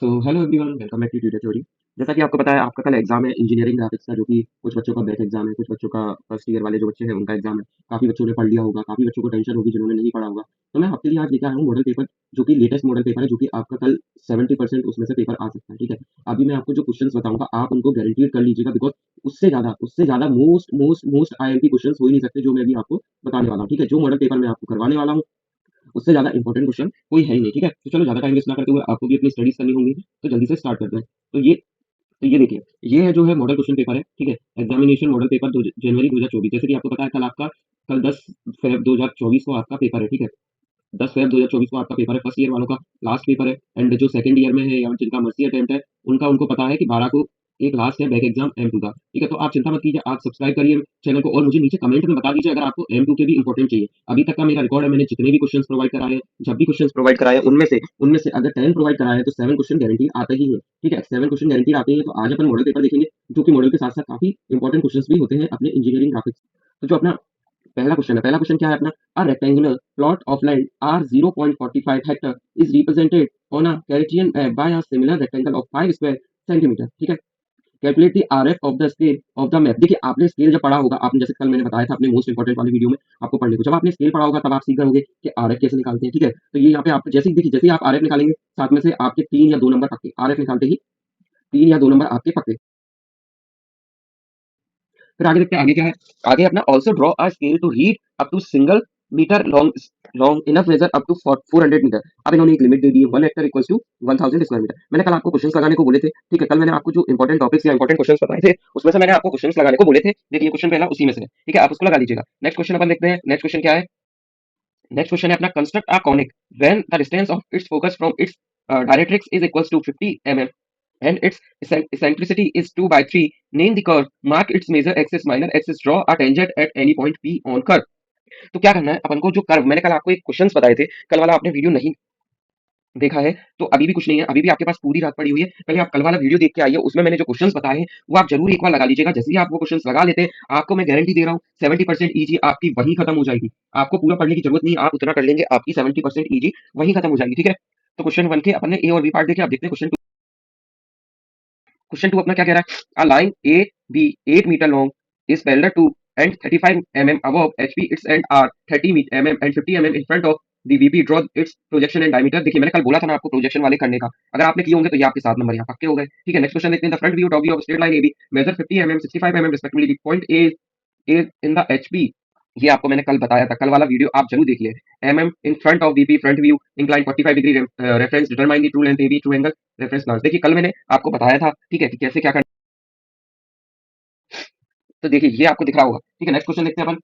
So hello everyone, welcome back to Tutor Theory. जैसा कि आपको पता है, आपका कल एग्जाम है इंजीनियरिंग ग्राफिक्स का, जो कि कुछ बच्चों का बैक एग्जाम है, कुछ बच्चों का फर्स्ट ईयर वाले जो बच्चे हैं उनका एग्जाम है। काफ़ी बच्चों ने पढ़ लिया होगा, काफ़ी बच्चों को टेंशन होगी जिन्होंने नहीं पढ़ा होगा। तो मैं आपके लिए आज लेकर आया हूँ मॉडल पेपर, जो कि लेटेस्ट मॉडल पेपर है, जो कि आपका कल 70% उसमें से पेपर आ सकता है। ठीक है, अभी मैं आपको जो क्वेश्चन बताऊंगा आप उनको गारंटीड कर लीजिएगा, बिकॉज उससे ज़्यादा most most most IIMP question हो ही नहीं सकते जो मैं अभी आपको बताने वाला हूँ। ठीक है, जो मॉडल पेपर मैं आपको करवाने वाला हूँ उससे ज़्यादा इंपॉर्टेंट क्वेश्चन कोई है ही नहीं। ठीक है, तो चलो ज़्यादा टाइम वेस्ट ना करते हुए आपको भी अपनी स्टडीज करनी होंगी, तो जल्दी से स्टार्ट करते हैं। तो ये देखिए, ये है जो है मॉडल क्वेश्चन पेपर है। ठीक है, एग्जामिनेशन मॉडल पेपर जनवरी 2024। जैसे कि आपको पता है कल 10 फेब 2024 को आपका पेपर है। ठीक है, 10 फेब 2024 को आपका पेपर है, फर्स्ट ईयर वालों का लास्ट पेपर है। एंड जो सेकंड ईयर में है या जिनका मर्सी अटेम्प्ट है उनका उनको पता है कि 12 को एक लास्ट है बैक एग्जाम M2 का। ठीक है, तो आप चिंता मत कीजिए, आप सब्सक्राइब करिए चैनल को और मुझे नीचे कमेंट में बता दीजिए अगर आपको M2 के भी इंपॉर्टेंट चाहिए। अभी तक का मेरा रिकॉर्ड है, मैंने जितने भी क्वेश्चन प्रोवाइड कराए हैं, जब भी क्वेश्चन प्रोवाइड कराए हैं, उनमें से अगर 10 प्रोवाइड कराए हैं तो 7 क्वेश्चन गारंटी आते ही है। ठीक है, 7 क्वेश्चन गारंटी आते हैं। तो आज अपन मॉडल पेपर देखेंगे, जो कि मॉडल के साथ साथ काफी इंपॉर्टेंट क्वेश्चन भी होते हैं अपने इंजीनियरिंग ग्राफिक्स। तो जो अपना पहला क्वेश्चन क्या है अपना, a rectangular plot of land are 0.45 hectare is represented on a cartesian map by a similar rectangle of 5 square centimetre. ठीक है, calculate the RF of the scale of the map. देखिए, आपने स्केल जब पढ़ा होगा, आपने जैसे कल मैंने बताया था अपने मोस्ट इंपोर्टेंट वाली वीडियो में आपको पढ़ने को, जब आपने स्केल पढ़ा होगा तब आप सीख गए होंगे कि RF कैसे निकालते हैं। ठीक है, तो ये यहाँ पे आप जैसे ही देखिए, जैसे ही आप RF निकालेंगे, साथ में से आपके 3 या 2 नंबर पक्के, RF निकालते ही 3 या 2 नंबर आपके पक्के। फिर आगे देखते हैं, आगे क्या है। आगे अपना also draw a scale to read up to single meter long enough measure up to 400 meter. अब इन्होंने एक लिमिट दे दी है, 1 hectare equals to 1000 square meter. मैंने कल आपको क्वेश्चंस लगाने को बोले थे। ठीक है, कल मैंने आपको जो इंपॉर्टेंट टॉपिक्स या इंपॉर्टेंट क्वेश्चंस बताए थे उसमें से मैंने आपको क्वेश्चंस लगाने को बोले थे। देखिए, क्वेश्चन पहला उसी में से है। ठीक है, आप उसको लगा लीजिएगा। नेक्स्ट क्वेश्चन अपन देखते हैं। नेक्स्ट क्वेश्चन है अपना, construct a conic when the distance of its focus from its directrix is equals to 50 mm and its eccentricity is 2 by 3. Name the curve, mark its major axis, minor axis, draw a tangent at any point P on curve. तो क्या करना है अपन को, जो curve मैंने कल आपको एक क्वेश्चंस बताए थे, कल वाला आपने वीडियो नहीं देखा है तो अभी भी कुछ नहीं है, अभी भी आपके पास पूरी रात पड़ी हुई है। पहले आप कल वाला वीडियो देख के आइए, उसमें मैंने जो क्वेश्चंस बताए हैं वो आप जरूर एक बार लगा लीजिएगा। जैसे ही आप वो क्वेश्चंस लगा लेते हैं, आपको मैं गारंटी दे रहा हूँ 70% ईजी आपकी वहीं खत्म हो जाएगी। आपको पूरा पढ़ने की जरूरत नहीं है, आप उतना कर लेंगे, आपकी 70% ईजी वहीं खत्म हो जाएगी। ठीक है, तो क्वेश्चन 1 के अपन ने ए और बी पार्ट देखे, आप देखते हैं क्वेश्चन 2 अपना क्या कह रहा है। A line A B 8 meter long is parallel to and 35 mm above HP its end are 30 mm and 50 mm in front of the VP, draw its projection and diameter। देखिए, मैंने कल बोला था ना आपको प्रोजेक्शन वाले करने का, अगर आपने किए होंगे तो ये आपके 7 नंबर यहाँ पक्के हो गए। ठीक है, नेक्स्ट क्वेश्चन देखते हैं। The front view, top view of straight line AB measure 50 mm 65 mm respectively, point A is in the HP। ये आपको मैंने कल बताया था, कल वाला वीडियो आप जरूर देखिए। mm in front of VP, front view incline 45 degree reference, determine the true length AB, true angle, reference glass. देखिए, कल मैंने आपको बताया था, ठीक है, कि कैसे क्या करना। तो देखिए, ये आपको दिख रहा होगा। ठीक है, नेक्स्ट क्वेश्चन देखते हैं अपन।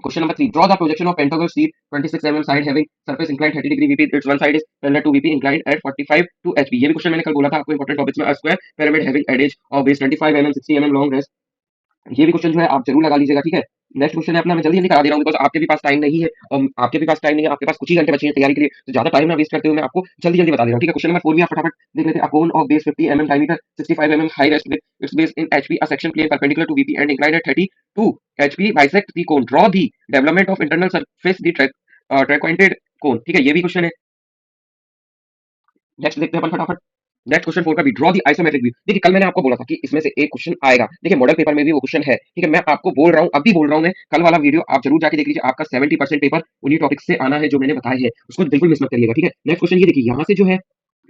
Question number 3, draw the projection of pentagonal sheet 26 mm side having surface inclined 30 degree VP, its one side is parallel to VP inclined at 45 to HP। ये भी क्वेश्चन मैंने कल बोला था आपको इंपॉर्टेंट टॉपिक्स में। A square pyramid having edge of base 25 mm 60 mm long, ये भी क्वेश्चन जो है आप जरूर लगा लीजिएगा। ठीक है, नेक्स्ट क्वेश्चन है अपना, मैं जल्दी जल्दी करा दे रहा हूँ बिकॉज आपके भी पास टाइम नहीं है, और आपके भी पास टाइम नहीं है, आपके पास कुछ ही घंटे बचे हैं तैयारी के लिए, तो ज्यादा टाइम ना वेस्ट करते हुए मैं आपको जल्दी जल्दी बता दे रहा हूँ। ठीक है, क्वेश्चन नंबर 4 भी आप फटाफट देख लेते हैं। A cone of base 50 mm diameter 65 mm high rest with its base in HP, a section plane perpendicular to VP and inclined at 32 HP bisect the cone, draw the development of internal surface the truncated cone. ठीक है, ये भी question है। Next देखते हैं अपन फटाफट। Next question 4 का भी, ड्रॉ द आइसोमेट्रिक व्यू। देखिए, कल मैंने आपको बोला था कि इसमें से एक क्वेश्चन आएगा। देखिए, मॉडल पेपर में भी वो क्वेश्चन है। ठीक है, मैं आपको बोल रहा हूँ, अभी बोल रहा हूँ मैं, कल वाला वीडियो आप जरूर जाके देख लीजिए। आपका 70% पेपर उन्हीं टॉपिक से आना है जो मैंने बताए हैं, उसको बिल्कुल मिस मत करिएगा। ठीक है, नेक्स्ट क्वेश्चन ये देखिए, यहाँ से जो है,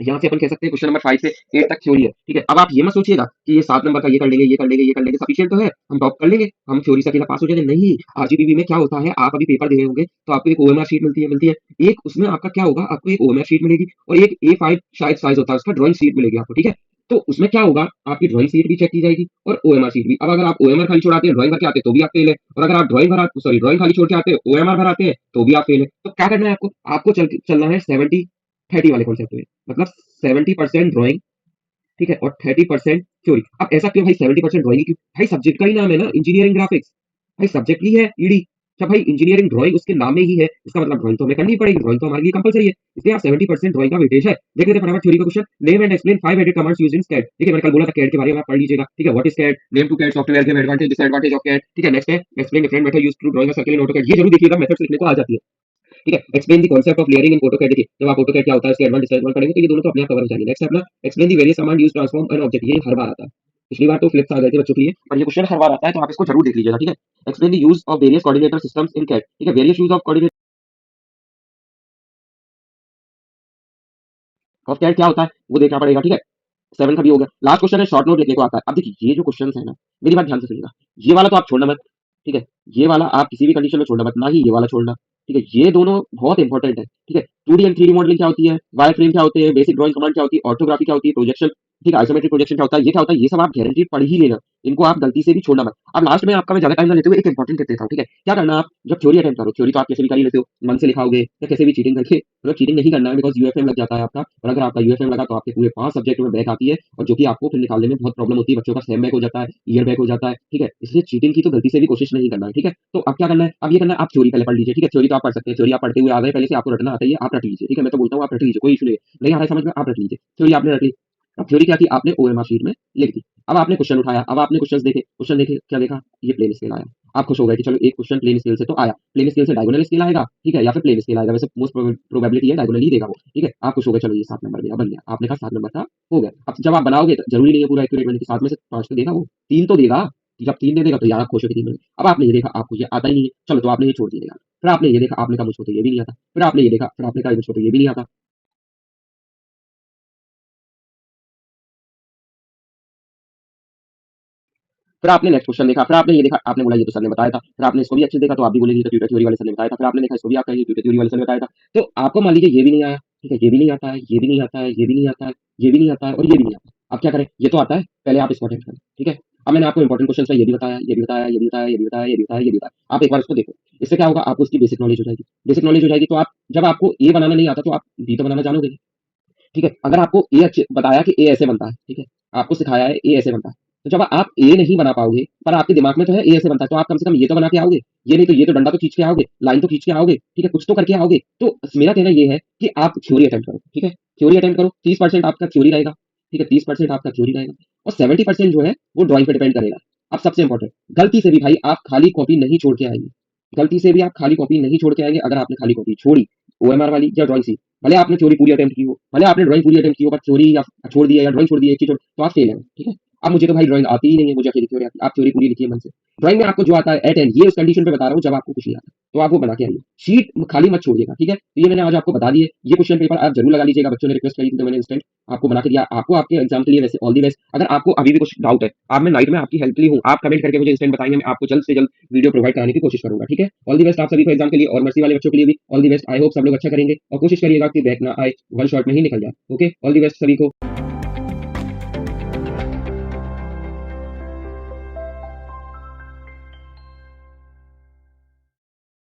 यहाँ से अपन कह सकते हैं क्वेश्चन नंबर 5 से 8 तक थ्योरी है। ठीक है, अब आप ये मत सोचिएगा कि ये 7 नंबर का ये कर लेंगे, ये कर लेंगे, ये कर लेंगे, सफिशिएंट तो है, हम टॉप कर लेंगे, हम थ्योरी से अकेला पास हो जाएंगे। नहीं, आरजीबीबी में क्या होता है, आप अभी पेपर दे रहे होंगे तो आपको एक ओएमआर शीट मिलती है। एक उसमें आपका क्या होगा, आपको एक ओएमआर शीट मिलेगी और एक A5 शायद साइज होता है उसका, ड्राइंग शीट मिलेगी आपको। ठीक है, तो उसमें क्या होगा, आपकी ड्राइंग शीट भी चेक की जाएगी और ओएमआर शीट भी। अब अगर आप ओएमआर खाली छोड़ाते हैं, ड्राइंग भर के आते हैं तो भी आप फेल है, और अगर आप ड्राइंग खाली छोड़ के आते हैं, ओएमआर भराते हैं तो भी आप फेल है। तो क्या करना है आपको, चलना है 70-30 वाले कॉन्सेप्ट में, मतलब 70% ड्राइंग, ठीक है, और 30% थ्योरी। अब ऐसा क्यों भाई 70% ड्राइंग क्यों? भाई सब्जेक्ट का ही नाम है ना इंजीनियरिंग ग्राफिक्स, भाई सब्जेक्ट ही है ईडी। क्या भाई, इंजीनियरिंग ड्राइंग उसके नाम में ही है, इसका मतलब ड्राइंग तो हमें करनी पड़ेगी, ड्राइंग तो हमारे लिए कंपलसरी है, इसलिए आप 70% ड्राइंग का वेटेज है। देख लेते हैं फटाफट थ्योरी का question. Name and explain 5 edit commands used in स्कैड। देखिए, मैंने कल बोला था कैड के बारे में आप पढ़ लीजिएगा। ठीक है, what is CAD, name two CAD, software, give advantage disadvantage of CAD. ठीक है, नेक्स्ट है explain different method used to drawing a circle in AutoCAD. ये जरूर देखिएगा, मेथड्स लिखने को आ जाती है। ठीक है। Explain the concept of layering in AutoCAD. देखिए जब आप ऑटोकैड क्या होता है इसके एडवांस डिसएडवांटेज पढ़ेंगे तो ये दोनों तो अपने आप कवर हो जाएंगे। नेक्स्ट है अपना explain the various command used transform an object. ये हर बार आता है, पिछली बार तो फ्लिप्स आ गए थे बच्चों के लिए, और ये क्वेश्चन हर बार आता है, तो आप इसको जरूर देख लीजिएगा। ठीक है। Explain the use of various coordinator systems in CAD. ठीक है, वेरियस यूज ऑफ कैड क्या होता है वो देखना पड़ेगा। ठीक है, 7 का भी हो गया। लास्ट क्वेश्चन है शॉर्ट नोट लिखने को आता है। अब देखिए ये जो क्वेश्चन है ना, मेरी बात ध्यान से सुनिएगा, ये वाला तो आप छोड़ना मत। ठीक है, ये वाला आप किसी भी कंडीशन में छोड़ना मत, ना ही ये वाला छोड़ना। ठीक है, ये दोनों बहुत इंपॉर्टेंट है। ठीक है, 2D एंड 3D मॉडलिंग क्या होती है, वायर फ्रेम क्या होते हैं, बेसिक ड्राइंग कमांड क्या होती है, ऑर्थोग्राफी क्या होती है, प्रोजेक्शन, ठीक है, आइसोमेट्रिक प्रोजेक्शन क्या होता है, ये क्या होता है, ये सब आप गारंटी पढ़ ही लेना। इनको आप गलती से भी छोड़ना मत। अब लास्ट में आपका मैं ज्यादा टाइम ना लेते हुए एक इंपॉर्टेंट टिप देता हूँ। ठीक है, क्या करना आप जब थ्योरी अटेम्प्ट करो, थ्योरी तो आप कैसे भी कर ही लेते हो, मन से लिखाओगे या कैसे भी चीटिंग करके, मतलब चीटिंग नहीं करना है, बिकॉज यूएफएम लग जाता है आपका, और अगर आपका यूएफएम लगा तो आपके पूरे 5 सब्जेक्ट में बैक आती है, और जो कि आपको फिर निकालने में बहुत प्रॉब्लम होती है। बच्चों का सेम बैक हो जाता है, ईयर बैक हो जाता है। ठीक है, इसलिए चीटिंग की तो गलती से भी कोशिश नहीं करना है। ठीक है, तो अब क्या करना है, अब ये करना है, आप थ्योरी पहले पढ़ लीजिए। ठीक है, थ्योरी तो आप पढ़ सकते हैं, थ्योरी आप पढ़ते हुए आ गए पहले से, आपको रटना आता ही है, आप रट लीजिए। ठीक है, मैं तो बोलता हूँ आप रट लीजिए, कोई इशू नहीं है, नहीं आ रहा है समझ में आप रट लीजिए, थ्योरी आपने रट ली। अब थ्योरी क्या थी, आपने ओएमआर शीट में लिख दी। अब आपने क्वेश्चन उठाया, अब आपने क्वेश्चन देखे, क्वेश्चन देखे क्या देखा, ये प्लेन स्केल आया। आप खुश हो गए कि चलो एक क्वेश्चन प्लेन स्केल से तो आया, प्लेन स्केल से डायगोनल स्केल आएगा, ठीक है, या फिर प्लेन स्केल आएगा, वैसे मोस्ट प्रोबेबिलिटी है डायगोनल ही देगा वो। ठीक है, आप खुश हो गए, चलो ये 7 नंबर गया, बन गया, आपने कहा 7 नंबर का हो गया। अब जब आप बनाओगे तो जरूरी नहीं है पूरा एक्यूरेट बनने के, 7 में से 5 तो देगा वो, 3 तो देगा। जब 3 दे देगा तो यार आप खुश हो के 3 में। अब आपने ये देखा आपको ये आता ही नहीं है, चलो तो आपने ये छोड़ दिया यार। फिर आपने ये देखा, आपने कहा मुझको तो ये भी नहीं आता, फिर आपने ये देखा, फिर आपने कहा मुझको तो ये भी नहीं आता। फिर आपने नेक्स्ट क्वेश्चन देखा, फिर आपने ये देखा, आपने बोला ये तो सर ने बताया था, फिर आपने इसको भी अच्छे से देखा तो आप भी बोलेंगे ट्यूटर थ्योरी वाले सर ने बताया था, फिर आपने देखा इसको भी आप कहेंगे ट्यूटर थ्योरी वाले सर ने बताया था। तो आपको मान लीजिए ये भी नहीं आया, ठीक है, ये भी नहीं आता है, ये भी नहीं आता है, ये भी नहीं आता है, ये भी नहीं आता है, और ये भी नहीं आता है। अब क्या करें, ये तो आता है, पहले आप इसको अटेम्प्ट करें। ठीक है, अब मैंने आपको इंपॉर्टेंट क्वेश्चन ये भी बताया, ये भी बताया, ये भी बताया, ये भी बताया, ये भी बताया, ये भी बताया, आप एक बार इसको देखो। इससे क्या होगा, आपको इसकी बेसिक नॉलेज हो जाएगी। बेसिक नॉलेज हो जाएगी तो आप जब आपको ए बनाना नहीं आता तो आप बी तो बनाना जानोगे। ठीक है, अगर आपको ए अच्छे बताया कि ए ऐसे बनता है, ठीक है, आपको सिखाया है ए ऐसे बनता है, तो जब आप ए नहीं बना पाओगे पर आपके दिमाग में तो है ए ऐसे बनता है, तो आप कम से कम ये तो बना के आओगे। ये नहीं तो ये तो डंडा तो खींच के आओगे, लाइन तो खींच के आओगे, ठीक है, कुछ तो करके आओगे। तो मेरा कहना ये है कि आप थ्योरी अटेम्प्ट करो। ठीक है, थ्योरी अटेम्प्ट करो, 30% आपका थ्योरी रहेगा। ठीक है, 30% आपका थ्योरी रहेगा, और 70% जो है वो ड्राइंग पे डिपेंड करेगा। अब सबसे इंपॉर्टेंट, गलती से भी भाई आप खाली कॉपी नहीं छोड़ के आएंगे। गलती से भी आप खाली कॉपी नहीं छोड़ के आएंगे। अगर आपने खाली कॉपी छोड़ी ओएमआर वाली या ड्राइंग सी, भले आपने थ्योरी पूरी अटेम्प्ट की हो, भले आपने ड्राइंग पूरी अटेम्प्ट की हो, पर थ्योरी या छोड़ दिया या ड्राइंग छोड़ दी एक चीज छोड़, तो आप फेल है। ठीक है, अब मुझे तो भाई ड्राइंग आती ही नहीं है, मुझे अकेली थ्योरी आती है, आप थ्योरी पूरी लिखिए मन से। ड्राइंग में आपको जो आता है एट एंड, ये उस कंडीशन पे बता रहा हूँ जब आपको कुछ नहीं आता, तो आप वो बना के आइए, शीट खाली मत छोड़िएगा। ठीक है, तो ये मैंने आज आपको बता दिए, ये क्वेश्चन पेपर आप जरूर लगा लीजिएगा। बच्चों ने रिक्वेस्ट करी थी तो मैंने इंस्टेंट आपको बना के दिया, आपको आपके एग्जाम के लिए। वैसे ऑल दी बेस्ट। अगर आपको अभी भी कुछ डाउट है, आप मैं नाइट में आपकी हेल्प के लिए हूँ, आप कमेंट करके मुझे इंस्टेंट बताएंगे, मैं आपको जल्द से जल्द वीडियो प्रोवाइड कराने की कोशिश करूंगा। ठीक है, ऑल दी बेस्ट आप सभी को एग्जाम के लिए, और मर्सी वाले बच्चों के लिए भी all the best. I hope सब लोग अच्छा करेंगे और कोशिश करिएगा कि बैक ना आए, वन शॉट में ही निकल जाए। ओके, ऑल दी बेस्ट सभी को।